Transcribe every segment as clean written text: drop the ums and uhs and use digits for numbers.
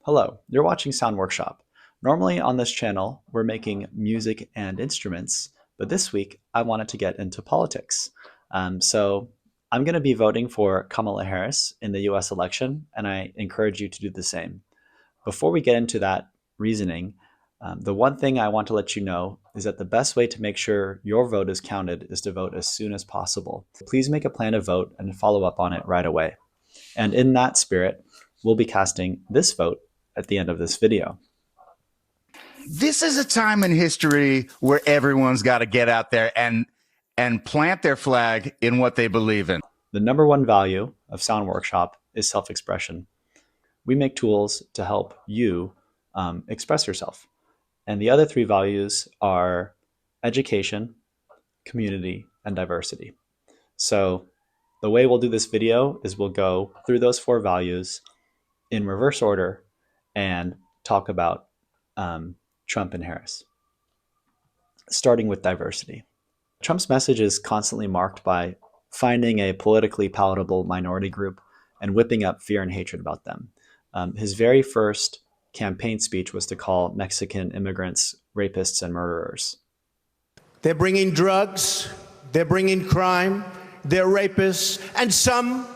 Hello, you're watching Sound Workshop. Normally on this channel, we're making music and instruments, but this week I wanted to get into politics. So I'm going to be voting for Kamala Harris in the US election, and I encourage you to do the same. Before we get into that reasoning, the one thing I want to let you know is that the best way to make sure your vote is counted is to vote as soon as possible. Please make a plan to vote and follow up on it right away. And in that spirit, we'll be casting this vote at the end of this video. This is a time in history where everyone's got to get out there and plant their flag in what they believe in. The number one value of Sound Workshop is self-expression. We make tools to help you express yourself. And the other three values are education, community, and diversity. So the way we'll do this video is we'll go through those four values in reverse order and talk about Trump and Harris. Starting with diversity. Trump's message is constantly marked by finding a politically palatable minority group and whipping up fear and hatred about them. His very first campaign speech was to call Mexican immigrants rapists and murderers. They're bringing drugs, they're bringing crime, they're rapists, and some,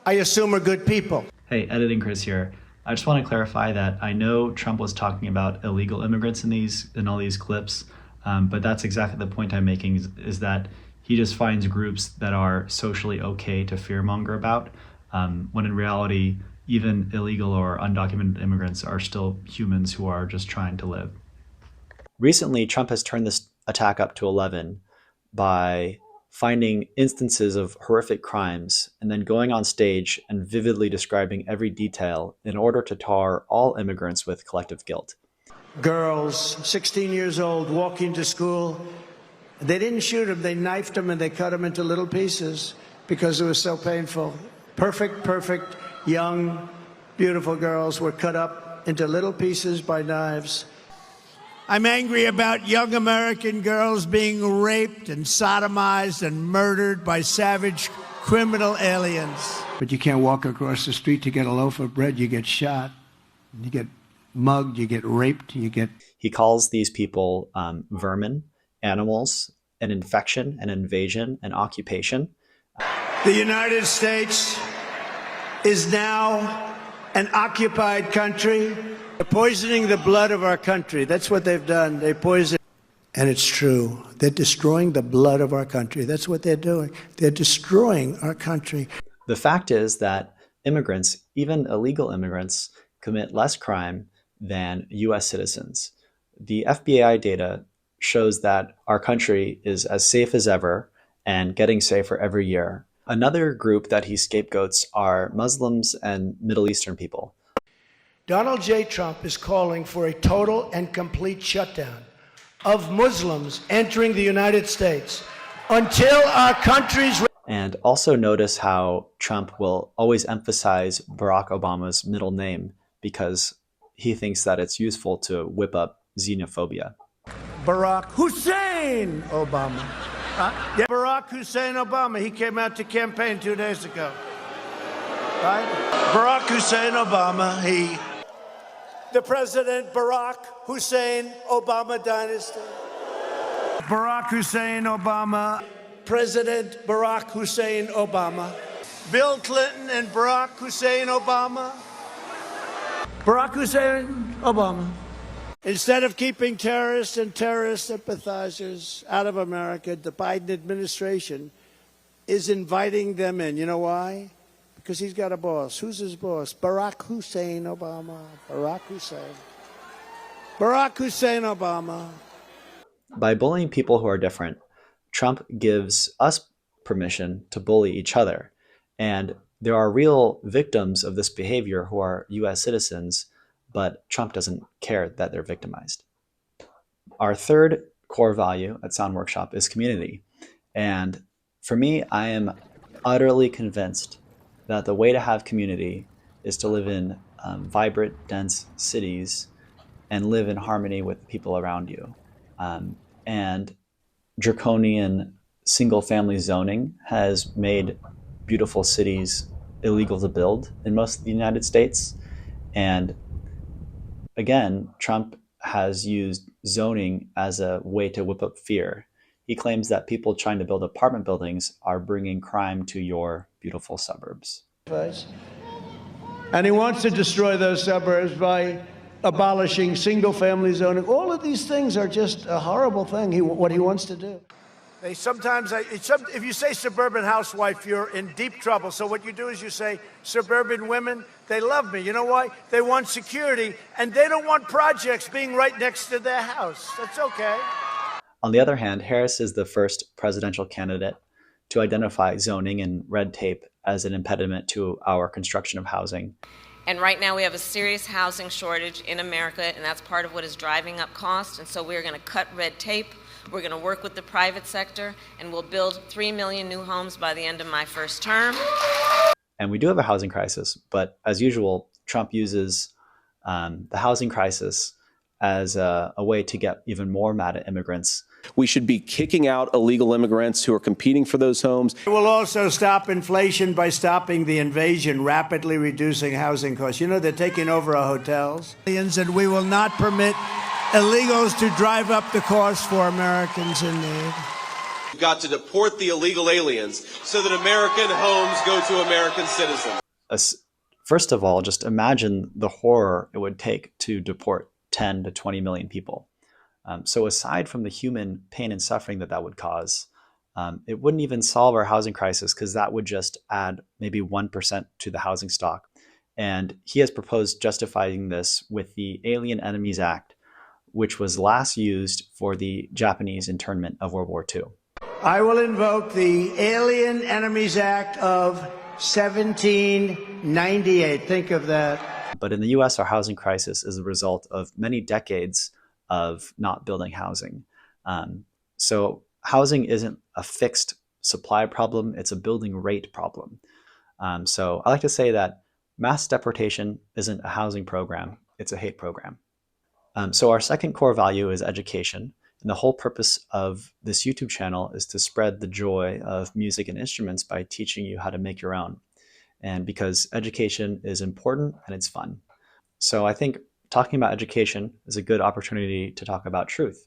I assume, are good people. Hey, Editing Chris here. I just want to clarify that I know Trump was talking about illegal immigrants in all these clips, but that's exactly the point I'm making is that he just finds groups that are socially okay to fearmonger about, when in reality, even illegal or undocumented immigrants are still humans who are just trying to live. Recently, Trump has turned this attack up to 11 by finding instances of horrific crimes and then going on stage and vividly describing every detail in order to tar all immigrants with collective guilt. Girls, 16 years old, walking to school. They didn't shoot them, they knifed them and they cut them into little pieces because it was so painful. Perfect, young, beautiful girls were cut up into little pieces by knives. I'm angry about young American girls being raped and sodomized and murdered by savage criminal aliens. But you can't walk across the street to get a loaf of bread. You get shot, you get mugged, you get raped, you get... He calls these people vermin, animals, an infection, an invasion, an occupation. The United States is now an occupied country. They're poisoning the blood of our country. That's what they've done. They poison. And it's true. They're destroying the blood of our country. That's what they're doing. They're destroying our country. The fact is that immigrants, even illegal immigrants, commit less crime than US citizens. The FBI data shows that our country is as safe as ever and getting safer every year. Another group that he scapegoats are Muslims and Middle Eastern people. Donald J. Trump is calling for a total and complete shutdown of Muslims entering the United States until our country's... And also notice how Trump will always emphasize Barack Obama's middle name because he thinks that it's useful to whip up xenophobia. Barack Hussein Obama. Yeah, Barack Hussein Obama. He came out to campaign 2 days ago. Right? Barack Hussein Obama, the President Barack Hussein Obama dynasty. Barack Hussein Obama. President Barack Hussein Obama. Bill Clinton and Barack Hussein Obama. Barack Hussein Obama. Instead of keeping terrorists and terrorist sympathizers out of America, the Biden administration is inviting them in. You know why? Because he's got a boss. Who's his boss? Barack Hussein Obama. Barack Hussein. Barack Hussein Obama. By bullying people who are different, Trump gives us permission to bully each other. And there are real victims of this behavior who are US citizens, but Trump doesn't care that they're victimized. Our third core value at Sound Workshop is community. And for me, I am utterly convinced that the way to have community is to live in vibrant, dense cities and live in harmony with the people around you. And draconian single-family zoning has made beautiful cities illegal to build in most of the United States. And Again, Trump has used zoning as a way to whip up fear. He claims that people trying to build apartment buildings are bringing crime to your beautiful suburbs. And he wants to destroy those suburbs by abolishing single-family zoning. All of these things are just a horrible thing, what he wants to do. If you say suburban housewife, you're in deep trouble. So what you do is you say suburban women, they love me. You know why? They want security, and they don't want projects being right next to their house. That's okay. On the other hand, Harris is the first presidential candidate to identify zoning and red tape as an impediment to our construction of housing. And right now we have a serious housing shortage in America, and that's part of what is driving up costs. And so we're going to cut red tape. We're going to work with the private sector, and we'll build 3 million new homes by the end of my first term. And we do have a housing crisis, but as usual, Trump uses the housing crisis as a way to get even more mad at immigrants. We should be kicking out illegal immigrants who are competing for those homes. It will also stop inflation by stopping the invasion, rapidly reducing housing costs. You know, they're taking over our hotels. And we will not permit illegals to drive up the cost for Americans in need. We've got to deport the illegal aliens so that American homes go to American citizens. First of all, just imagine the horror it would take to deport 10 to 20 million people. So aside from the human pain and suffering that would cause, it wouldn't even solve our housing crisis because that would just add maybe 1% to the housing stock. And he has proposed justifying this with the Alien Enemies Act, which was last used for the Japanese internment of World War II. I will invoke the Alien Enemies Act of 1798. Think of that. But in the US, our housing crisis is a result of many decades of not building housing. So housing isn't a fixed supply problem, it's a building rate problem. So I like to say that mass deportation isn't a housing program, it's a hate program. So our second core value is education. And the whole purpose of this YouTube channel is to spread the joy of music and instruments by teaching you how to make your own. And because education is important and it's fun. So I think talking about education is a good opportunity to talk about truth.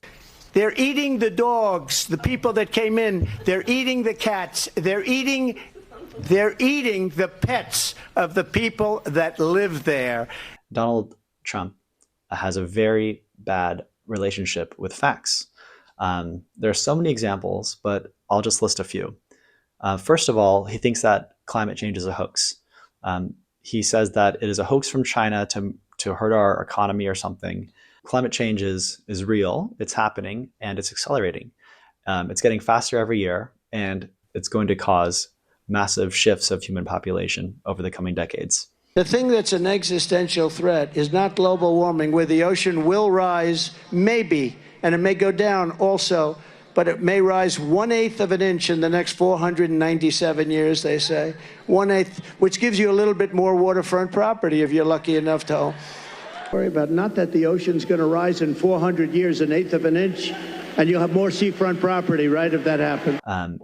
They're eating the dogs, the people that came in. They're eating the cats. They're eating the pets of the people that live there. Donald Trump has a very bad relationship with facts. There are so many examples, but I'll just list a few. First of all, he thinks that climate change is a hoax. He says that it is a hoax from China to hurt our economy or something. Climate change is real, it's happening, and it's accelerating. It's getting faster every year, and it's going to cause massive shifts of human population over the coming decades. The thing that's an existential threat is not global warming, where the ocean will rise, maybe, and it may go down also, but it may rise 1/8 of an inch in the next 497 years, they say. 1/8, which gives you a little bit more waterfront property if you're lucky enough to worry about. Not that the ocean's going to rise in 400 years, 1/8 of an inch, and you'll have more seafront property, right, if that happens.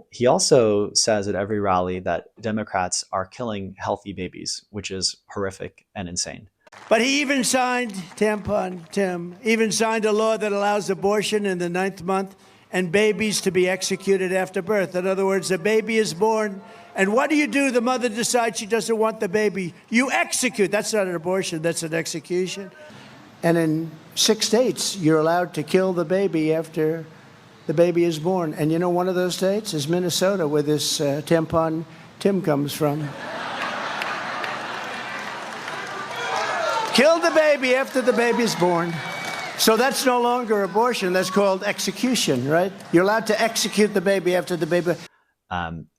He also says at every rally that Democrats are killing healthy babies, which is horrific and insane. But he even signed, Tim, even signed a law that allows abortion in the 9th month and babies to be executed after birth. In other words, a baby is born, and what do? The mother decides she doesn't want the baby. You execute. That's not an abortion, that's an execution. And in 6 states, you're allowed to kill the baby after the baby is born. And you know one of those states is Minnesota, where this tampon Tim comes from. Kill the baby after the baby's born. So that's no longer abortion. That's called execution, right? You're allowed to execute the baby after the baby.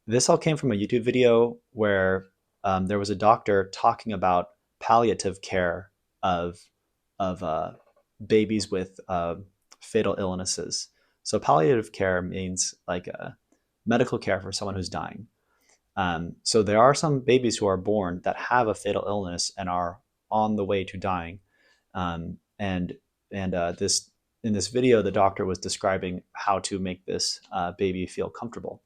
This all came from a YouTube video where there was a doctor talking about palliative care of babies with fatal illnesses. So palliative care means like medical care for someone who's dying. So there are some babies who are born that have a fatal illness and are on the way to dying. In this video, the doctor was describing how to make this baby feel comfortable.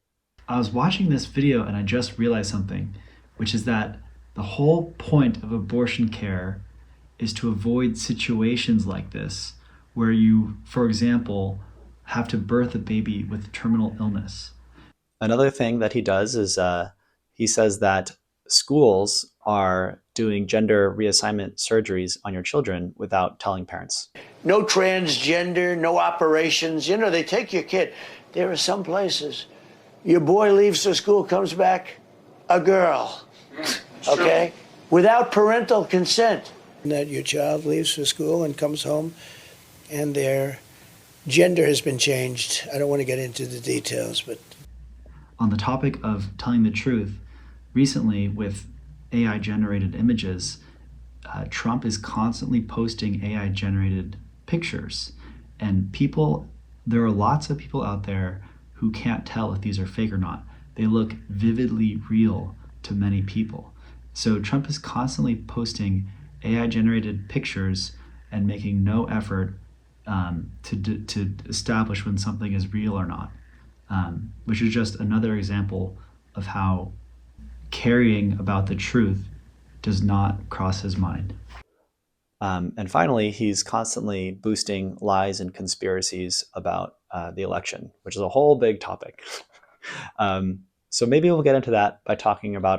I was watching this video and I just realized something, which is that the whole point of abortion care is to avoid situations like this where you, for example, have to birth a baby with terminal illness. Another thing that he does is he says that schools are doing gender reassignment surgeries on your children without telling parents. No transgender, no operations. You know, they take your kid. There are some places, your boy leaves the school, comes back, a girl, okay? Without parental consent. That your child leaves for school and comes home and their gender has been changed. I don't want to get into the details, but... On the topic of telling the truth, recently with AI-generated images, Trump is constantly posting AI-generated pictures. And there are lots of people out there who can't tell if these are fake or not. They look vividly real to many people. So Trump is constantly posting AI-generated pictures and making no effort to establish when something is real or not, which is just another example of how caring about the truth does not cross his mind. And finally, he's constantly boosting lies and conspiracies about the election, which is a whole big topic. So maybe we'll get into that by talking about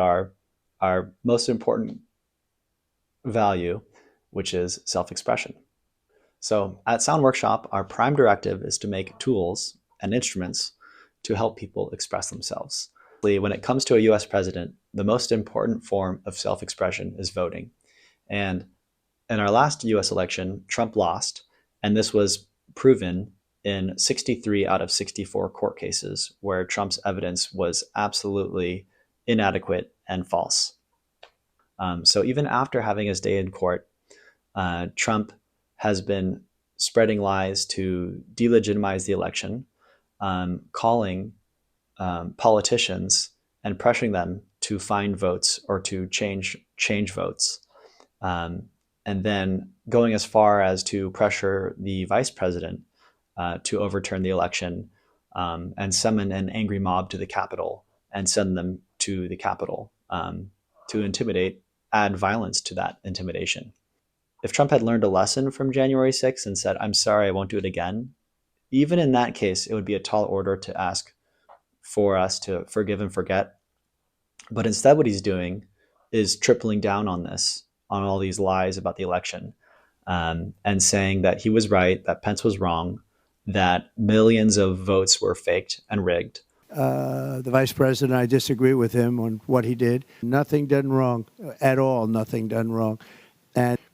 our most important value, which is self-expression. So at Sound Workshop, our prime directive is to make tools and instruments to help people express themselves. When it comes to a US president, the most important form of self-expression is voting. And in our last US election, Trump lost, and this was proven in 63 out of 64 court cases where Trump's evidence was absolutely inadequate and false. So even after having his day in court, Trump has been spreading lies to delegitimize the election, calling politicians and pressuring them to find votes or to change votes, and then going as far as to pressure the vice president to overturn the election and summon an angry mob to the Capitol and send them to the Capitol to intimidate, add violence to that intimidation. If Trump had learned a lesson from January 6th and said, "I'm sorry, I won't do it again," even in that case, it would be a tall order to ask for us to forgive and forget. But instead, what he's doing is tripling down on this, on all these lies about the election, and saying that he was right, that Pence was wrong, that millions of votes were faked and rigged. The vice president, I disagree with him on what he did. Nothing done wrong at all, nothing done wrong.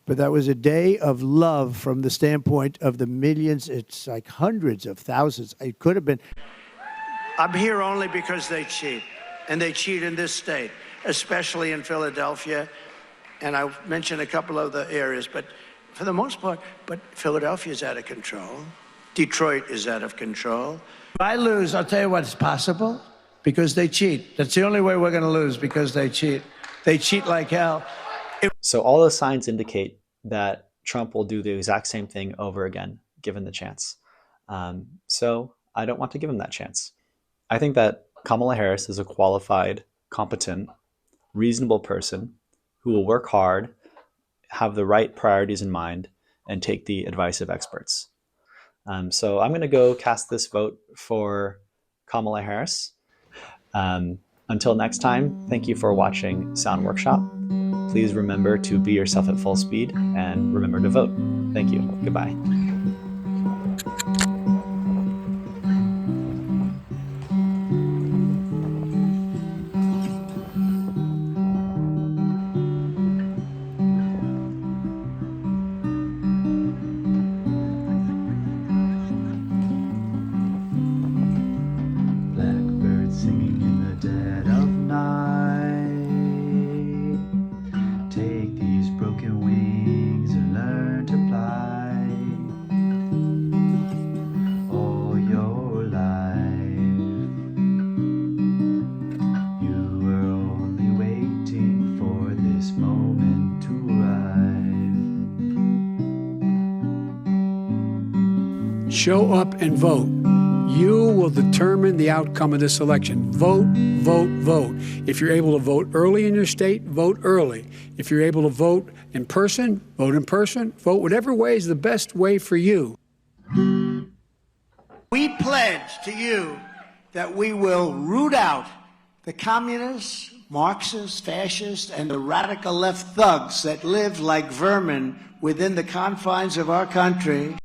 But that was a day of love from the standpoint of the millions. It's like hundreds of thousands. It could have been. I'm here only because they cheat, and they cheat in this state, especially in Philadelphia. And I mentioned a couple of the areas, but for the most part, but Philadelphia is out of control. Detroit is out of control. If I lose, I'll tell you what's possible, because they cheat. That's the only way we're going to lose, because they cheat. They cheat like hell. So all those signs indicate that Trump will do the exact same thing over again, given the chance. So I don't want to give him that chance. I think that Kamala Harris is a qualified, competent, reasonable person who will work hard, have the right priorities in mind, and take the advice of experts. So I'm going to go cast this vote for Kamala Harris. Until next time, thank you for watching Sound Workshop. Please remember to be yourself at full speed and remember to vote. Thank you. Goodbye. Blackbird singing in the dead of night. Take these broken wings and learn to fly. All your life, you were only waiting for this moment to arrive. Show up and vote. You will determine the outcome of this election. Vote, vote, vote. If you're able to vote early in your state, vote early. If you're able to vote in person, vote in person. Vote whatever way is the best way for you. We pledge to you that we will root out the communists, Marxists, fascists, and the radical left thugs that live like vermin within the confines of our country.